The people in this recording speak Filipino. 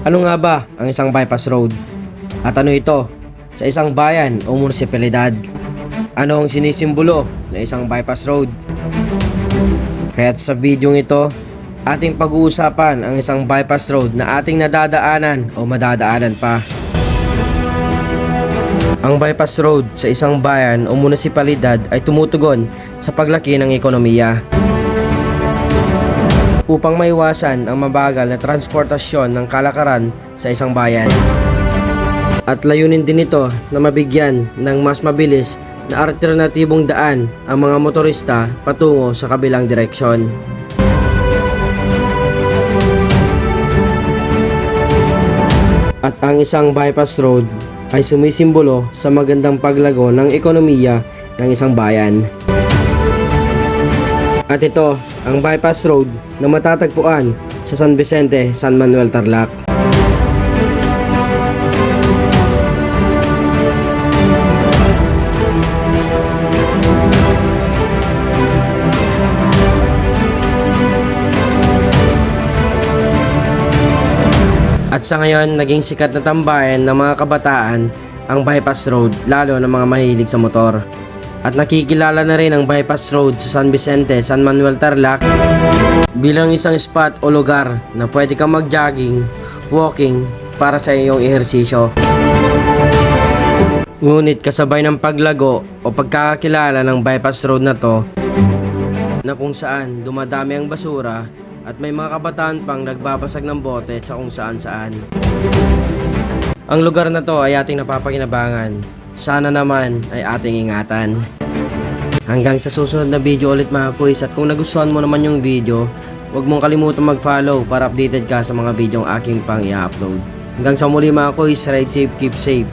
Ano nga ba ang isang bypass road? At ano ito sa isang bayan o munisipalidad? Ano ang sinisimbolo ng isang bypass road? Kaya't sa video ito, ating pag-uusapan ang isang bypass road na ating nadadaanan o madadaanan pa. Ang bypass road sa isang bayan o munisipalidad ay tumutugon sa paglaki ng ekonomiya. Upang maiwasan ang mabagal na transportasyon ng kalakaran sa isang bayan. At layunin din ito na mabigyan ng mas mabilis na alternatibong daan ang mga motorista patungo sa kabilang direksyon. At ang isang bypass road ay sumisimbolo sa magandang paglago ng ekonomiya ng isang bayan. At ito ang bypass road na matatagpuan sa San Vicente, San Manuel, Tarlac. At sa ngayon, naging sikat na tambayan ng mga kabataan ang bypass road, lalo ng mga mahilig sa motor. At nakikilala na rin ang bypass road sa San Vicente, San Manuel, Tarlac bilang isang spot o lugar na pwede kang mag-jogging, walking para sa iyong ehersisyo. Ngunit kasabay ng paglago o pagkakakilala ng bypass road na to, na kung saan dumadami ang basura at may mga kabataan pang nagbabasag ng bote sa kung saan-saan. Ang lugar na to ay ating napapakinabangan. Sana naman ay ating ingatan. Hanggang sa susunod na video ulit mga kuys, at kung nagustuhan mo naman yung video, huwag mong kalimutan mag-follow para updated ka sa mga video ang aking pang i-upload. Hanggang sa muli mga kuys, ride safe, keep safe.